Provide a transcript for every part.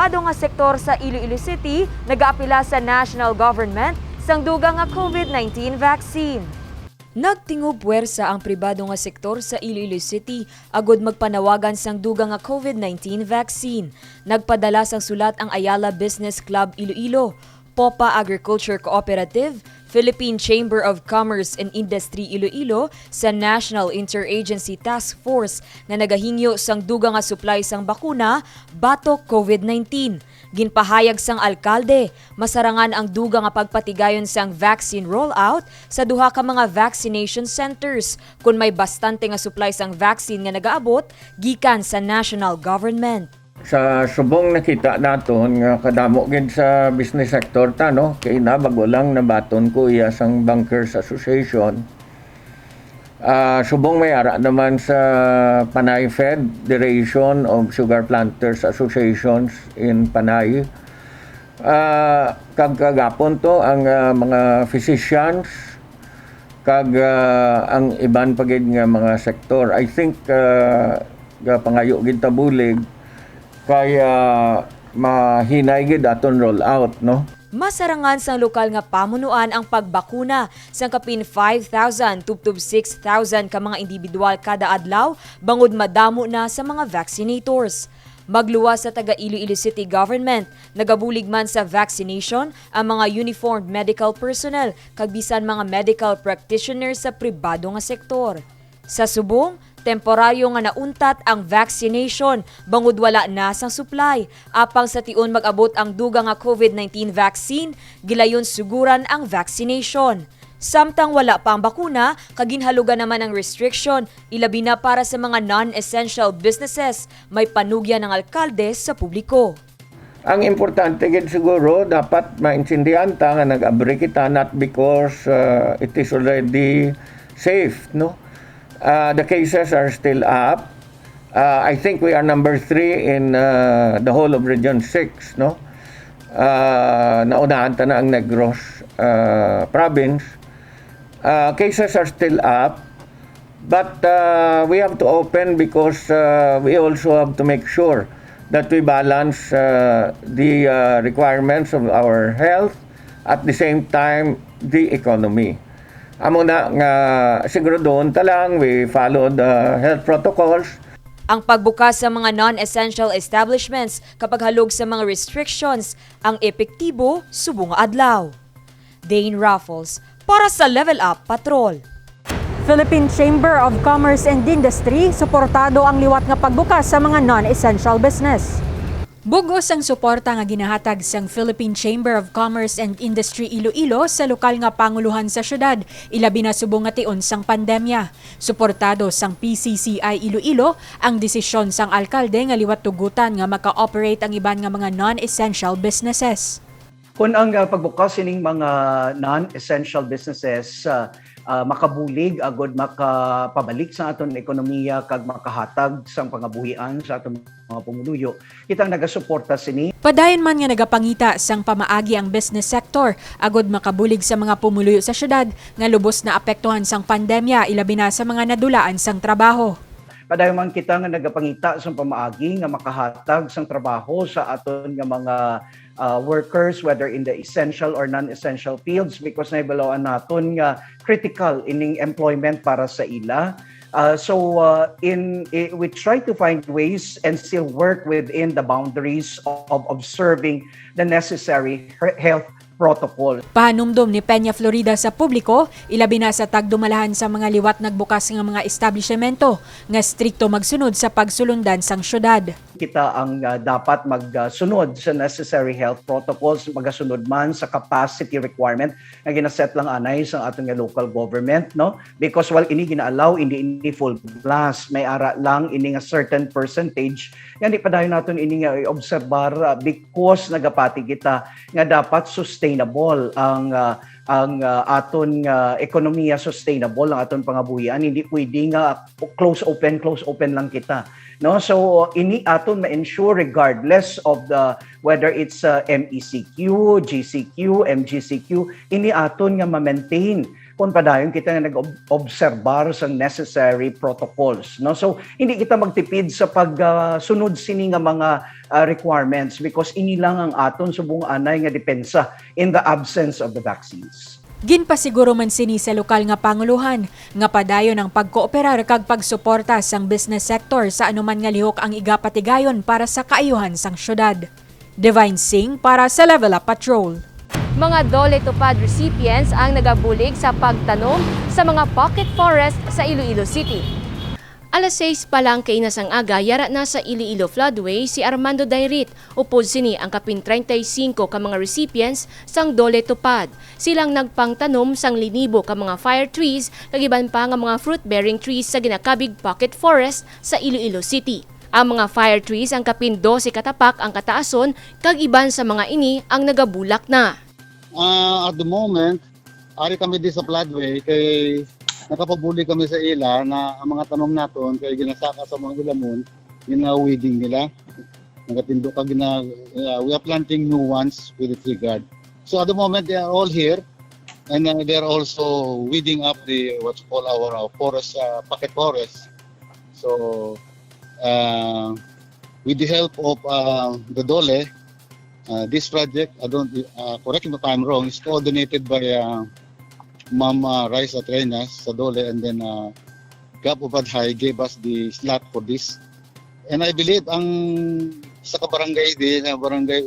pribado nga sektor sa Iloilo City nagaapila sa national government sang dugang nga COVID-19 vaccine. Nagtingob puwersa ang pribado nga sektor sa Iloilo City agod magpanawagan sang dugang nga COVID-19 vaccine. Nagpadala sang sulat ang Ayala Business Club Iloilo, Popa Agriculture Cooperative, Philippine Chamber of Commerce and Industry Iloilo sa National Interagency Task Force na nagahingyo sang dugang nga supply sang bakuna batok COVID-19. Ginpahayag sang alkalde, masarangan ang dugang nga pagpatigayon sang vaccine rollout sa duha ka mga vaccination centers kung may bastante nga supply sang vaccine nga nagaabot gikan sa national government. Sa subong nakita naton nga kadamo gid sa business sector ta no kay bago lang nabaton ko iya sang Bankers Association. Subong may ara naman sa Panay Federation of Sugar Planters Associations in Panay. Kagapon to ang mga physicians kag ang iban pagid nga mga sektor. I think pangayo gid tabulig kaya mahinay gid aton roll out no. Masarangan sang lokal nga pamunuan ang pagbakuna sang kapin 5,000 tubtob 6,000 ka mga individual kada adlaw bangod madamo na sa mga vaccinators. Magluwas sa taga Iloilo City Government, nagabulig man sa vaccination ang mga uniformed medical personnel kag bisan mga medical practitioners sa pribado nga sektor. Sa subong, temporaryo nga nauntat ang vaccination bangod wala na sang supply. Apang sa tion mag-abot ang dugang nga COVID-19 vaccine, gilayon suguran ang vaccination. Samtang wala pa ang bakuna, kaginhalugan naman ang restriction, ilabi na para sa mga non-essential businesses, may panugya ng alkalde sa publiko. Ang importante gid siguro dapat maintindihan ta nga nag-abri kita not because it is already safe no. The cases are still up. I think we are number 3 in the whole of Region 6, no? Naunahan ta na ang Negros province. Cases are still up, but we have to open because we also have to make sure that we balance the requirements of our health at the same time the economy. Amo na nga siguro doon talang we follow the health protocols. Ang pagbukas sa mga non-essential establishments kapag halog sa mga restrictions ang epektibo subong adlaw. Dane Raffles para sa Level Up Patrol. Philippine Chamber of Commerce and Industry suportado ang liwat nga pagbukas sa mga non-essential business. Bugos ang suporta nga ginahatag sang Philippine Chamber of Commerce and Industry Iloilo sa lokal nga panguluhan sa syudad, ilabi na subong nga tion sang pandemya. Suportado sang PCCI Iloilo ang desisyon sang alkalde nga liwat tugutan nga maka-operate ang iban nga mga non-essential businesses. Kung ang pagbukas ining mga non-essential businesses makabulig agod makapabalik sa aton ekonomiya kag makahatag sang pangabuhian sa aton mga pumuluyo, kitang nagasuporta sini. Padayon man nga nagapangita sang pamaagi ang business sector agod makabulig sa mga pumuluyo sa syudad nga lubos na apektuhan sang pandemya ilabi na sa mga nadulaan sang trabaho. Padayon man kita nga nagapangita sang pamaagi nga makahatag sang trabaho sa aton nga mga workers whether in the essential or non-essential fields because naibalawan naton nga critical ining employment para sa ila. We try to find ways and still work within the boundaries of observing the necessary health protocol. Pahanumdom ni Peña Florida sa publiko, ilabi na sa tagdumalahan sa mga liwat nagbukas nga mga establishmento nga strikto magsunod sa pagsulundan sang syudad. Kita ang dapat magsunod sa necessary health protocols, magasunod man sa capacity requirement nga ginaset lang anay sa atong local government, no? Because while ini gina-allow hindi full blast, may ara lang ini nga certain percentage nga di padayon naton ini nga obserbar because nagapati kita nga dapat sustainable ang aton ekonomiya, sustainable ang aton pangabuhian, hindi pwede nga close open lang kita, no? So ini aton ma-ensure regardless of the whether it's MECQ, GCQ, MGCQ, ini aton nga ma-maintain kung padayon kita nga nag-obserbar sa necessary protocols, no? So hindi kita magtipid sa pagsunod sini nga mga requirements because ini lang ang aton subong anay nga depensa in the absence of the vaccines. Ginpasiguro man sini sa lokal nga panguluhan nga padayon ang pagkooperar kag pagsuporta sang business sector sa anuman nga lihok ang igapatigayon para sa kaayuhan sang syudad. Divine Singh para sa Level Up Patrol. Mga Dole Tupad recipients ang nagabulig sa pagtanom sa mga pocket forest sa Iloilo City. Alas 6 pa lang kay nasang aga, yara na sa Iloilo Floodway si Armando Dairit. Upod sini ang kapin 35 ka mga recipients sang Dole Tupad. Silang nagpangtanom sang linibo ka mga fire trees, kagiban pa nga mga fruit-bearing trees sa ginakabig pocket forest sa Iloilo City. Ang mga fire trees ang kapin 12 katapak ang kataason, kag iban sa mga ini ang nagabulak na. At the moment, ari kami di sa floodway kay nakapabuli kami sa ila na ang mga tanom naton kay ginasaka sa mga ilamon, gina-weeding nila. Nagatindo ka we are planting new ones with this regard. So at the moment they are all here and they are also weeding up the what's called our forest, pocket forest. So with the help of the Dole, this project, I don't correct me if I'm wrong, is coordinated by Ma'am Raisa Trenas sa Dole, and then Gab Ubadhay gave us the slot for this. And I believe ang sa kabarangay din, barangay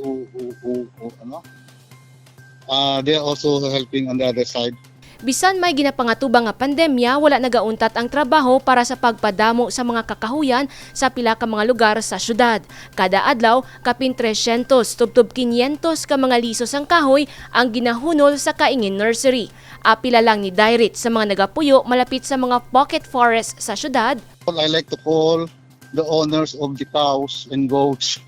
they are also helping on the other side. Bisan may ginapangatubang nga pandemya, wala nagauntat ang trabaho para sa pagpadamo sa mga kakahuyan sa pila ka mga lugar sa syudad. Kada adlaw, kapin 300 tubtob 500 ka mga lisos ang kahoy ang ginahunol sa Kaingin Nursery. Apila lang ni Dairit sa mga nagapuyo malapit sa mga pocket forest sa syudad. I like to call the owners of the cows and goats.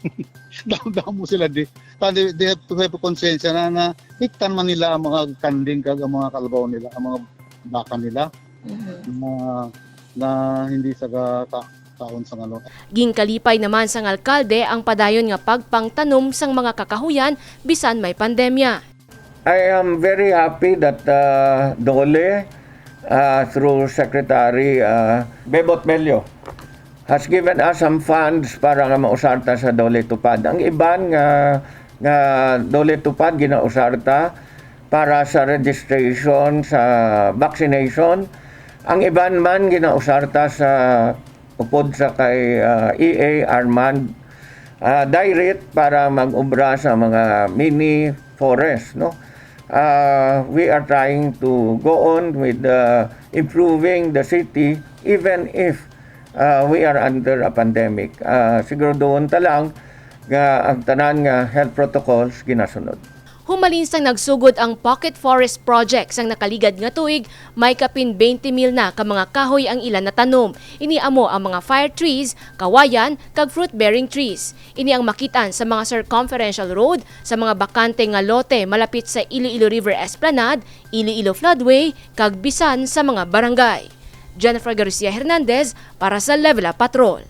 Damo sila di. They have to have a konsensya na hiktan man nila ang mga kanding kag ang mga kalabaw nila, ang mga baka nila. Na hindi sa taon sa ano. Ginkalipay naman sang alkalde ang padayon nga pagpangtanom sang mga kakahuyan bisan may pandemya. I am very happy that Dole, through Secretary Bebot Melio, has given us some funds para nga mausarta sa Dole Tupad. Ang iban nga Dole Tupad ginausarta para sa registration sa vaccination. Ang iban man ginausarta sa upod sa kay EA Armand Dairit para mag-ubra sa mga mini forest, no? We are trying to go on with improving the city even if we are under a pandemic. Siguro doon talang ang tanan nga health protocols ginasunod. Humalin sang nagsugod ang Pocket Forest Project sang nakaligad nga tuig, may kapin 20 mil na ka mga kahoy ang ilan na tanom. Ini amo ang mga fire trees, kawayan, kag fruit-bearing trees. Ini ang makitaan sa mga circumferential road, sa mga bakante nga lote malapit sa Iloilo River Esplanade, Iloilo Floodway, kag bisan sa mga barangay. Jennifer Garcia Hernandez para sa Level Up Patrol.